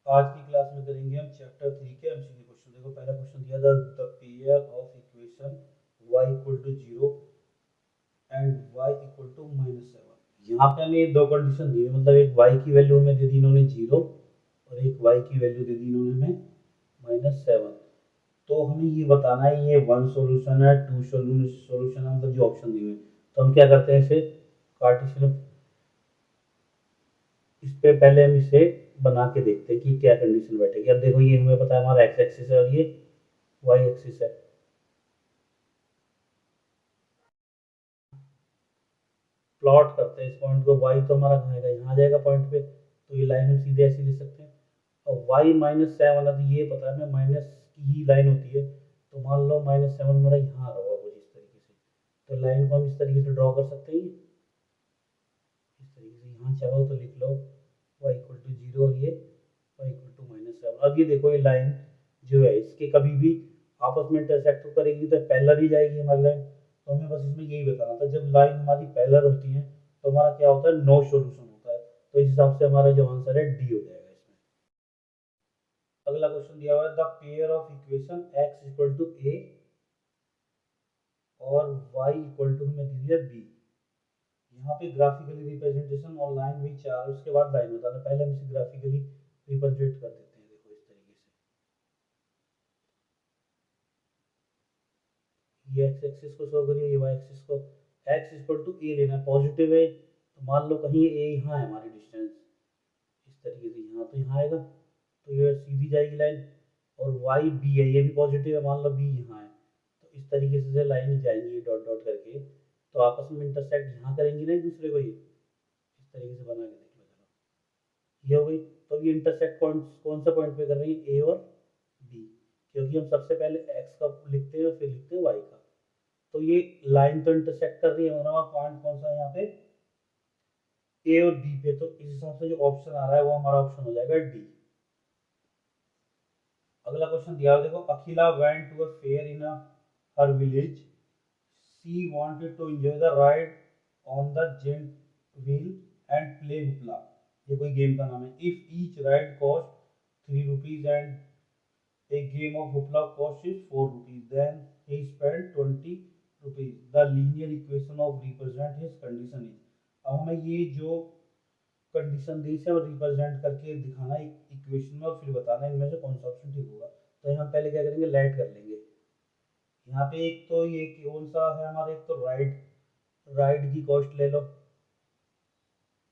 आज की क्लास में करेंगे हम चैप्टर 3 के एमसीक्यू क्वेश्चन। देखो पहला क्वेश्चन दिया था, the pair of equation y equal to 0 and y equal to -7। यहाँ पे हमें दो कंडीशन दी है, मतलब एक y की वैल्यू हमें दे दी इन्होंने 0 और एक y की वैल्यू दे दी इन्होंने हमें -7। तो हमें ये बताना है ये वन सॉल्यूशन है, टू सॉल्यूशन है, मतलब जो ऑप्शन दिए हैं। तो हम क्या करते हैं, इसे कार्टेशियन, इस पे पहले हम इसे बना के देखते हैं कि क्या कंडीशन बैठेगी। अब देखो ये हमें पता है हमारा एक्स एक्सिस है और ये वाई एक्सिस है। प्लॉट करते हैं इस पॉइंट को, वाई तो हमारा कहाँ आएगा, यहाँ आ जाएगा पॉइंट पे, तो ये लाइन हम सीधे ऐसे ले सकते हैं। और वाई -7 है, तो ये पता है हमें माइनस की ही लाइन होती है, तो मान लो -7 हमारा यहाँ रहा कुछ इस तरीके से। तो लाइन को हम इस तरीके से ड्रॉ कर सकते हैं, इस तरीके से। यहाँ चाहो तो लिख लो y इक्वल टू 0 और ये y इक्वल टू -7। अब ये देखो ये लाइन जो है इसके कभी भी आपस में इंटरसेक्ट तो करेगी तो पैरेलल ही जाएगी हमारी लाइन। तो हमें बस इसमें यही बताना था, जब लाइन हमारी पैरेलल होती है तो हमारा क्या होता है, नो सॉल्यूशन होता है। तो इस हिसाब से हमारा जो आंसर है डी हो जाएगा इसमें। अगला क्वेश्चन दिया हुआ है, the pair of equation x equal to a और y इक्वल टू हमें दी है b। यहाँ पे ग्राफिकली रिप्रेजेंटेशन और लाइन भी चार, उसके बाद लाइन बताना। पहले हम इसे ग्राफिकली रिप्रेजेंट कर देते हैं। देखो इस तरीके से ये एक्स एक्सिस को शो करिए, ये वाई एक्सिस को। एक्स इक्वल टू ए लेना है, पॉजिटिव है तो मान लो कहीं ए यहाँ है हमारी डिस्टेंस, इस तरीके से यहाँ तो यहाँ आएगा, तो ये सीधी जाएगी लाइन। और वाई बी है, ये भी पॉजिटिव है, मान लो बी यहाँ है, तो इस तरीके से लाइन जाएंगी डॉट डॉट करके, तो आपस में इंटरसेक्ट यहाँ करेंगी ना एक दूसरे को। ये इस तरीके से बना के देख लो, चलो ये हो गई। तो ये इंटरसेक्ट कौन कौन सा पॉइंट पे कर रही है, ए और बी, क्योंकि हम सबसे पहले एक्स का लिखते हैं और फिर लिखते हैं वाई का। तो ये लाइन तो इंटरसेक्ट कर रही है, हमारा पॉइंट कौन सा है यहाँ पे, ए और बी पे। तो इस हिसाब से जो ऑप्शन आ रहा है वो हमारा ऑप्शन हो जाएगा डी। अगला क्वेश्चन दिया है, देखो Akhila went to a fair in her village, she wanted to enjoy the ride on the giant wheel and play hoopla. ये कोई गेम का नाम है। If each ride cost 3 rupees and a game of hoopla cost is 4 rupees, then he spent 20 rupees, the linear equation of represent his condition is। अब हमें ये जो condition दी है और रिप्रेजेंट करके दिखाना है इक्वेशन में, और फिर बताना है इनमें से कौन सा ऑप्शन ठीक होगा। तो यहाँ पहले क्या करेंगे, लेट कर लेंगे। यहाँ पे एक तो ये कौन सा है हमारे, एक तो राइड, राइड की कॉस्ट ले लो।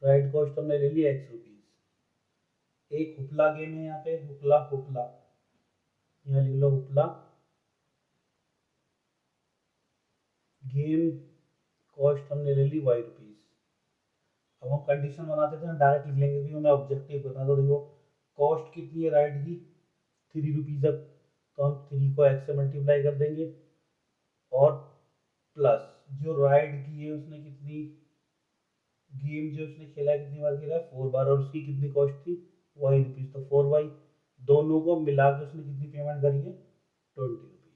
राइड कॉस्ट हमने ले ली x रुपीज। एक हुपला गेम है यहाँ पे, हुपला हुपला, यहाँ लिख लो हुपला गेम, कॉस्ट हमने ले ली y रुपीज। अब हम कंडीशन बनाते थे, हम डायरेक्ट लिख लेंगे कि हमें ऑब्जेक्टिव करना। तो देखो कॉस्ट कितनी है राइड की, 3 रुपीज। अब तो हम 3 को x से मल्टीप्लाई कर देंगे, और प्लस जो राइड की है उसने कितनी, गेम जो उसने खेला है कितनी बार खेला है, 4 बार, और उसकी कितनी कॉस्ट थी, y रुपीज, तो 4y। दोनों को मिला के उसने कितनी पेमेंट करी है, 20 रुपीज।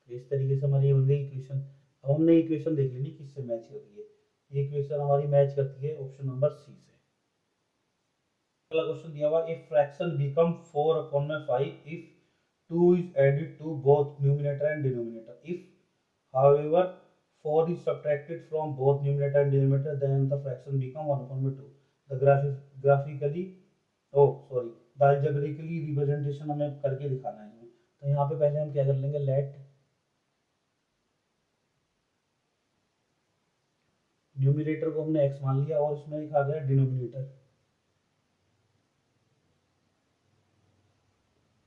तो इस तरीके से हमारी बन गई इक्वेशन। अब हमने इक्वेशन देख लेनी किससे मैच कर रही है। ये इक्वेशन हमारी मैच करती है ऑप्शन नंबर सी से। अगला क्वेश्चन दिया हुआ, if fraction become 4/5 if 2 is added to both numerator and denominator, if however 4 is subtracted from both numerator and denominator, then the fraction become 1/2। the graphically, oh sorry, the algebraically representation हमें करके दिखाना है। तो यहाँ पे पहले हम क्या कर लेंगे, लेट न्यूमिनेटर को हमने x मान लिया और इसमें एक आ गया डिनोमिनेटर,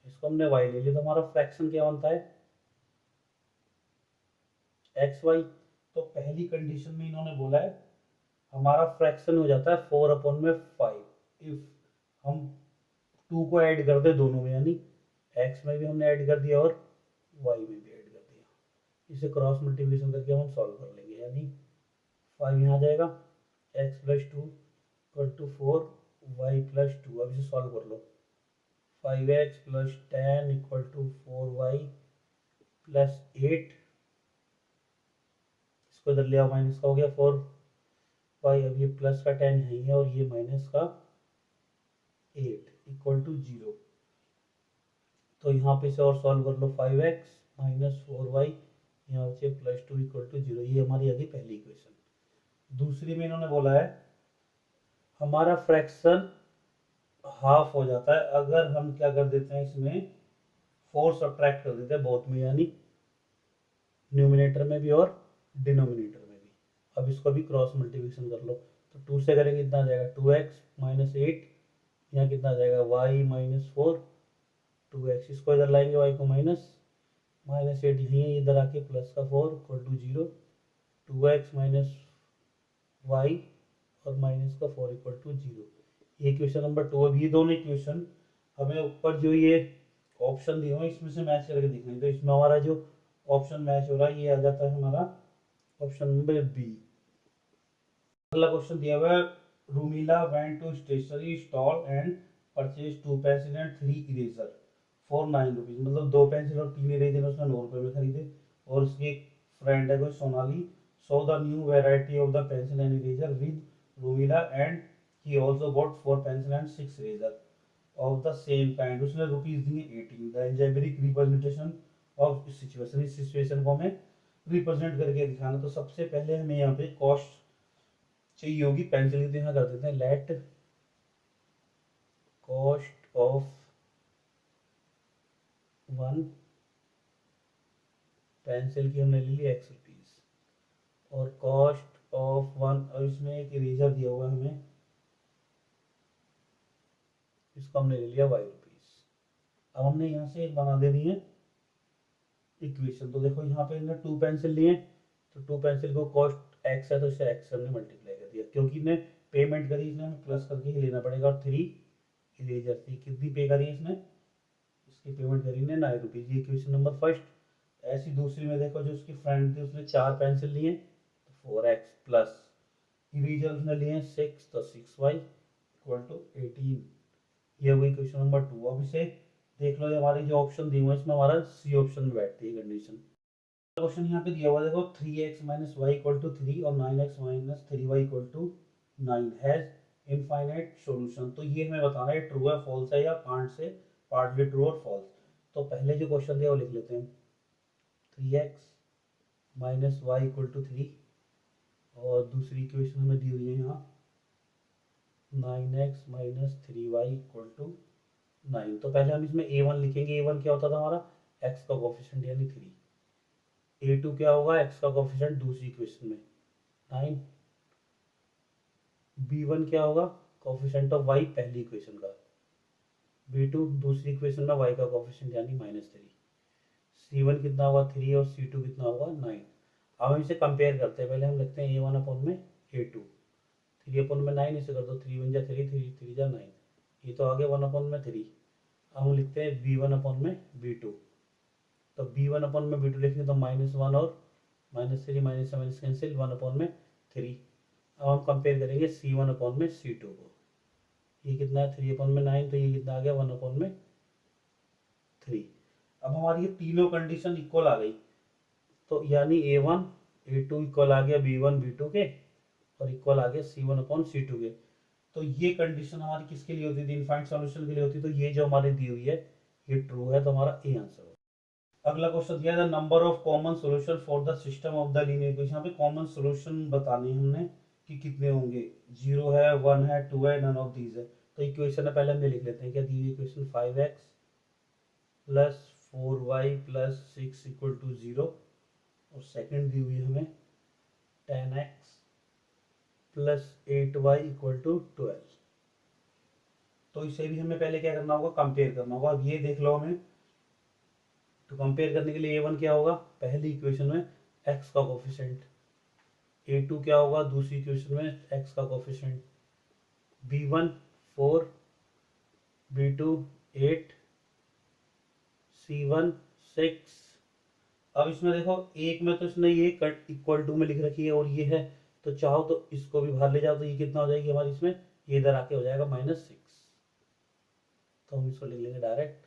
इसको हमने y ले लिया। तो हमारा फ्रैक्शन क्या बनता है, एक्स वाई। तो पहली कंडीशन में इन्होंने बोला है हमारा फ्रैक्शन हो जाता है 4/5 इफ हम 2 को ऐड कर दे दोनों में, यानी x में भी हमने ऐड कर दिया और y में भी ऐड कर दिया। इसे क्रॉस मल्टीप्लिकेशन करके हम सॉल्व कर लेंगे, यानी 5 यहाँ आ जाएगा, x+2 = 4, y+2। अब इसे सॉल्व कर लो, 5x + 10 = 4y+8, इसको इधर ले आओ, माइनस का हो गया 4y। अब ये प्लस का 10 यहीं है और ये माइनस का 8। Equal to 0। तो यहाँ पे से और सॉल्व कर लो, 5x माइनस 4y, यहाँ से +2 इक्वल टू 0। ये हमारी आ गई पहली इक्वेशन। दूसरी में इन्होंने बोला है हमारा फ्रैक्शन हाफ हो जाता है अगर हम क्या कर देते हैं, इसमें 4 सब्ट्रैक्ट कर देते हैं बोथ में, यानी न्यूमिनेटर में भी और डिनोमिनेटर में भी। अब इसको भी क्रॉस मल्टीप्लिकेशन कर लो, तो 2 से करेंगे कितना आ जाएगा 2x माइनस 8, यहाँ कितना आ जाएगा y माइनस 4, 2x इसको इधर लाएंगे y को माइनस 8 यहीं इधर आके प्लस का 4 equal to 0, 2x minus y और माइनस का 4 इक्वल टू 0। ये क्वेश्चन नंबर 2। अब ये दोनों इक्वेशन हमें ऊपर जो ये ऑप्शन दिए हुए इसमें से मैच करके दिखाएंगे। तो इसमें हमारा जो ऑप्शन मैच हो रहा है ये आ जाता है हमारा ऑप्शन नंबर बी। अगला क्वेश्चन दिया हुआ है Rumila went to stationery stall and purchase 2 pencil and 3 eraser for 9 rupees. मतलब 2 पेंसिल और 3 इरेजर उसने 9 रुपए में खरीदे। और उसकी एक फ्रेंड है कोई Sonali, so the new variety of the pencil and eraser with Rumila and he also bought 4 pencil and 6 eraser of the same kind. उसने रुपीज दिए 18। The algebraic representation of situation, इस सिचुएशन को हमें रिप्रेजेंट करके दिखाना। तो सबसे पहले हमें यहाँ पे कॉस्ट चाहिए होगी पेंसिल की। यहाँ कर देते हैं लेट कॉस्ट ऑफ 1 पेंसिल की हमने ले ली x रुपीज, और कॉस्ट ऑफ 1, और इसमें एक इरेजर दिया हुआ है हमें, इसको हमने ले लिया y रुपीज। अब हमने यहाँ से एक बना देनी है इक्वेशन। तो देखो यहाँ पे हमने 2 पेंसिल लिए, तो 2 पेंसिल को कॉस्ट x है तो इसे x से हमने मल्टीप्लाई कर दिया, क्योंकि ने पेमेंट करी इसने हमें प्लस करके ही लेना पड़ेगा। और 3 इरेजर थी, कितनी पे करी है इसने, इसकी पेमेंट करी ने 9 रुपीज। ये इक्वेशन नंबर फर्स्ट। ऐसी दूसरी में देखो जो उसकी फ्रेंड थी उसने 4 पेंसिल लिए, तो 4x प्लस इरेजर उसने लिए 6, तो 6y इक्वल टू 18। ये हुई क्वेश्चन नंबर 2। अब इसे देख लो, हमारी जो ऑप्शन दी हुई है इसमें हमारा सी ऑप्शन में बैठती है कंडीशन। क्वेश्चन यहाँ पे दिया हुआ देखो 3x minus Y equal to 3 और 9x minus 3y equal to 9 has infinite solution. तो ये हमें बताना है ट्रू है फॉल्स है, या कांट से पार्टली ट्रू और फॉल्स। तो पहले जो क्वेश्चन दिया वो लिख लेते हैं, 3x minus Y equal to 3, और दूसरी इक्वेशन हमें दी हुई है यहाँ 9x minus 3y equal to 9। तो पहले हम इसमें a1 लिखेंगे। a1 क्या होता था हमारा, x का कोफिशिएंट यानी 3। a2 क्या होगा, x का कोफिशिएंट दूसरी इक्वेशन में 9। b1 क्या होगा, कोफिशिएंट ऑफ y पहली इक्वेशन का। b2 दूसरी इक्वेशन में y का कोफिशिएंट यानी -3। c1 कितना होगा 3 और c2 कितना होगा 9। अब हम इसे कंपेयर करते हैं। पहले हम लिखते हैं a1 अपॉन में a2, 3 अपॉन में 9, इसे कर दो 3 1 जा 3, 3 3 जा 9, ये तो आ गया 1 अपॉन में 3। अब हम लिखते हैं b1 अपॉन में b2, तो b1 अपॉन में b2 लिखेंगे तो -1 और -3, माइनस से माइनस कैंसिल, 1 अपॉन में 3। अब हम कंपेयर करेंगे c1 अपॉन में c2 को। ये कितना है 3 अपॉन में 9, तो ये कितना आ गया 1 अपॉन में 3। अब हमारी ये तीनों कंडीशन इक्वल आ गई, तो यानी a1 a2 इक्वल आ गया b1 b2 के, और इक्वल आ गया c1 अपॉन c2 के। तो ये कंडीशन हमारी किसके लिए होती थी, इनफाइनाइट सॉल्यूशन के लिए होती। तो ये जो हमारी दी हुई है ये ट्रू है, तो हमारा ए आंसर होगा। अगला क्वेश्चन दिया है number of common solution for the system of the linear equation. यहाँ पे कॉमन सॉल्यूशन बताने हमने कि कितने होंगे, 0 है, 1 है, 2 है, नन ऑफ दीज है। तो इक्वेशन पहले हम लिख लेते हैं। क्या दी हुई equation 5x plus 4y plus 6 equal to 0, और सेकंड दी हुई हमें 10x plus 8y equal to 12। तो इसे भी हमें पहले क्या करना होगा, कंपेयर करना होगा। अब ये देख लो हमें, तो कंपेयर करने के लिए a1 क्या होगा, पहली इक्वेशन में x का कोफिशिएंट, a2 क्या होगा दूसरी इक्वेशन में x का कोफिशिएंट, b1 4, b2 8, c1 6। अब इसमें देखो एक में तो इसने ये कट इक्वल टू में लिख रखी है, और ये है, तो चाहो तो इसको भी बाहर ले जाओ, तो ये कितना हो जाएगी हमारी इसमें, ये इधर आके हो जाएगा -6। तो हम इसको लिख लेंगे डायरेक्ट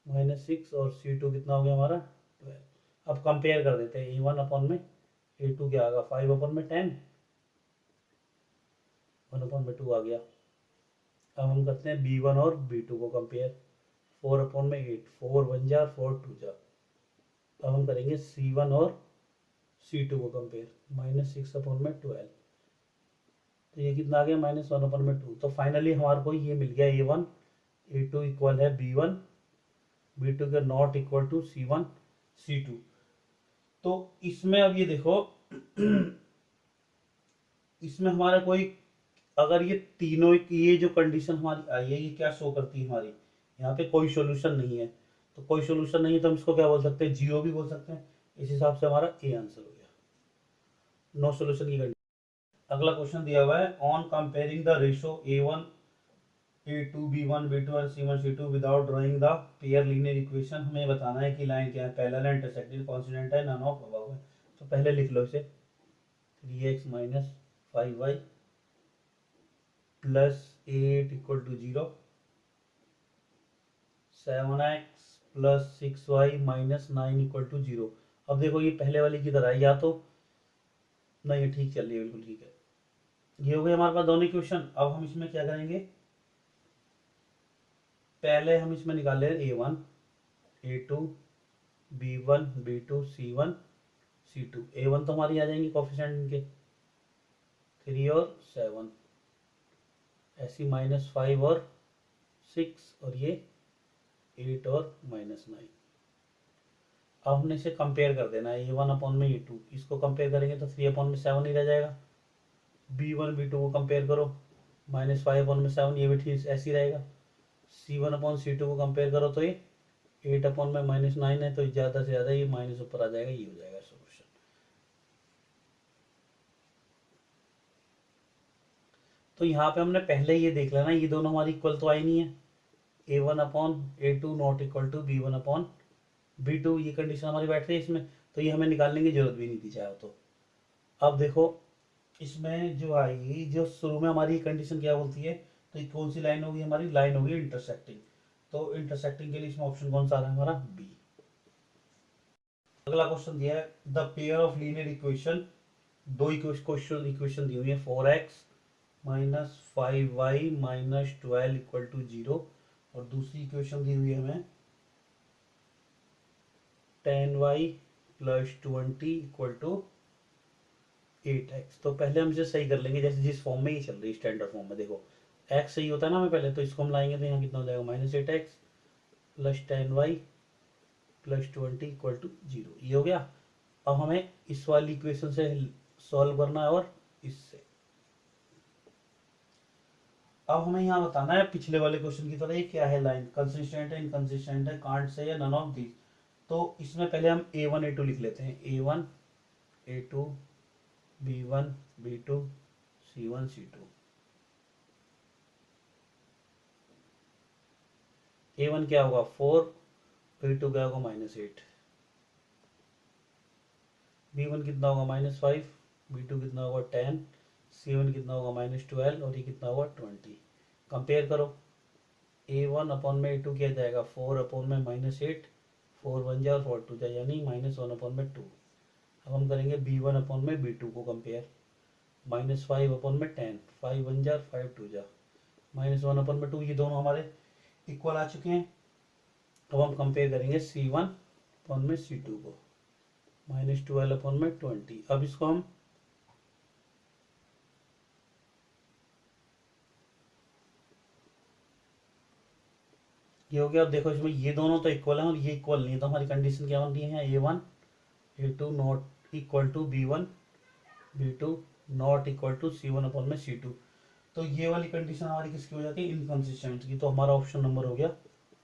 -6, और c2 कितना हो गया हमारा 12। अब कंपेयर कर देते हैं, a1 अपॉन में a2 क्या आ गया 5 अपॉन में 10, 1 अपॉन में 2 आ गया, अब हम करते हैं B1 और B2 को कंपेयर। 4/8, 4 1 जा 4 2 जा। अब हम करेंगे C1 और C2 को कंपेयर। -6/12। तो ये कितना आ गया -1/2। तो फाइनली हमारे को ये मिल गया A1 A2 इक्वल है B1 B2 के not equal to C1 C2। तो इसमें अब ये देखो इसमें हमारा कोई, अगर ये तीनों ये जो कंडीशन हमारी आई है ये क्या शो करती है हमारी, यहाँ पे कोई सोल्यूशन नहीं है। तो कोई सोल्यूशन नहीं है तो हम इसको क्या बोल सकते हैं, जीरो भी बोल सकते हैं। इस हिसाब से हमारा ए आंसर हो गया, नो सोल्यूशन की कंडीशन। अगला क्वेश्चन दिया हुआ है, on comparing the ratio A1 A2 B1 B2 और C1 C2 without drawing the pair linear equation. हमें बताना है कि लाइन क्या है, पैरेलल है, इंटरसेक्टिंग, कॉन्स्टेंट है, नन ऑफ अबव है। तो पहले लिख लो इसे, 3x minus 5y plus 8 equal to 0, 7x plus 6y minus 9 equal to 0। अब देखो ये पहले वाली की तरह है, या तो नहीं, ये ठीक चल रही है, बिल्कुल ठीक है। ये हो गए हमारे पास दोनों इक्वेशन। अब हम इसमें क्या करेंगे, पहले हम इसमें निकाल ले A1 A2 B1 B2 C1 C2। A1 तो हमारी आ जाएंगी कोफिशिएंट इनके 3 और 7, ऐसी -5 और 6, और ये 8 और -9। अब हमने इसे कंपेयर कर देना है, A1/A2, इसको कंपेयर करेंगे तो 3/7 ही रह जाएगा। B1 B2 को कंपेयर करो, -5/7, ये भी ठीक ऐसे ही रहेगा। C1/C2 को कंपेयर करो तो ये 8/-9 है, तो ज़्यादा से ज़्यादा ये माइनस ऊपर आ जाएगा, ये हो जाएगा सोल्यूशन। तो यहाँ पे हमने पहले ये देख लेना, ये दोनों हमारी इक्वल तो आई नहीं है। A1/A2 not equal to B1/B2, ये कंडीशन हमारी बैठ रही है इसमें, तो ये हमें निकालने की जरूरत भी नहीं थी चाहे तो। अब देखो इसमें जो आएगी, जो शुरू में हमारी कंडीशन क्या बोलती है, तो ये कौन सी लाइन होगी, हमारी लाइन होगी इंटरसेक्टिंग। तो इंटरसेक्टिंग के लिए इसमें ऑप्शन कौन सा आ रहा है हमारा, बी। अगला क्वेश्चन दिया है, the pair of linear equation, दो क्वेश्चन इक्वेशन दी हुई है, 4x minus 5y minus 12 equal to 0, और दूसरी इक्वेशन दी हुई है हमें 10y plus 20 equal to 8x। तो पहले हम इसे सही कर लेंगे, जैसे जिस फॉर्म में ये चल रही है स्टैंडर्ड फॉर्म में। देखो x सही होता है ना हमें पहले, तो इसको हम लाएंगे तो यहाँ कितना हो जाएगा, -8x plus 10y plus 20 equal to 0, ये हो गया। अब हमें इस वाली इक्वेशन से सॉल्व करना है, और इससे अब हमें यहाँ बताना है पिछले वाले क्वेश्चन की तरह ये क्या है, लाइन कंसिस्टेंट है, इनकंसिस्टेंट है, कांट से, या नन ऑफ दीज। तो इसमें पहले हम A1 A2 लिख लेते हैं, A1 A2 B1 B2 C1 C2। A1 क्या होगा 4, B2 क्या होगा -8, B1 कितना होगा -5, B2 कितना होगा 10, C1 कितना होगा -12, और ये कितना होगा 20। कंपेयर करो, A1/A2 क्या जाएगा 4/-8, 4 1 जा और 4 2 जा, यानी -1/2। अब हम करेंगे B1/B2 को कंपेयर, -5/10, 5 1 जा 5 2 जा, -1/2। ये दोनों हमारे इक्वल आ चुके हैं। अब हम कंपेयर करेंगे C1/C2 को, -12/20। अब इसको हम ये हो गया। अब देखो इसमें ये दोनों तो इक्वल है और ये इक्वल नहीं है, तो हमारी कंडीशन क्या बनती है, A1 A2 not equal to B1 B2 not equal to C1/C2। तो ये वाली कंडीशन हमारी किसकी हो जाती है, इनकंसिस्टेंट की। तो हमारा ऑप्शन नंबर हो गया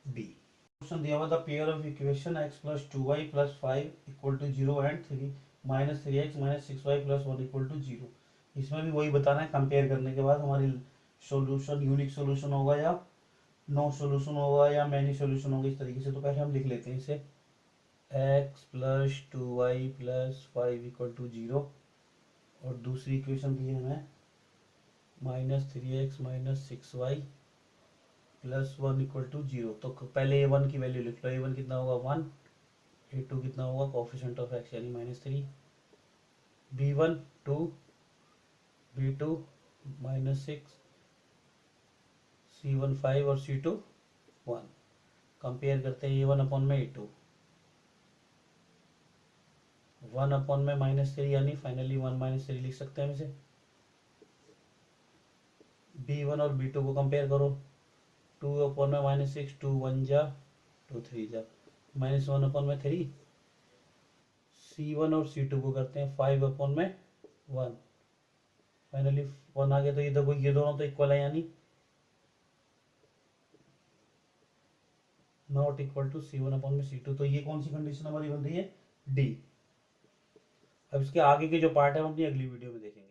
बी। क्वेश्चन दिया हुआ था, pair of equation x plus 2y plus 5 equal to 0 and 3 -3x minus 6y plus 1 equal to 0। इसमें भी वही बताना है, कंपेयर करने के बाद हमारी सोल्यूशन यूनिक सोल्यूशन होगा, या नो सोल्यूशन होगा, या मैनी सोल्यूशन होगा, इस तरीके से। तो पहले हम लिख लेते हैं इसे, x plus 2y plus 5 equal to 0, और दूसरी इक्वेशन दी है हमें -3x minus 6y plus 1 equal to 0। तो पहले A1 की वैल्यू लिख लो, A1 कितना होगा 1, A2 कितना होगा कोफिशिएंट ऑफ x यानी -3, B1 2, B2 -6, C1 5 और C2 1। कंपेयर करते हैं A1 अपॉन में A2, 1 अपॉन में -3 यानी फाइनली 1 -3 लिख सकते हैं हम इसे। B1 और B2 को कंपेयर करो, 2 अपॉन में -6, 2 1 जा 2 3 जा, -1 अपॉन में 3। C1 और C2 को करते हैं 5 अपॉन में 1, फाइनली 1 आ गया। तो ये देखो ये दोनों तो इक्वल है, यानी not equal to C1 upon में C2। तो ये कौन सी कंडीशन हमारी बन रही है? डी। अब इसके आगे के जो पार्ट है हम अपनी अगली वीडियो में देखेंगे।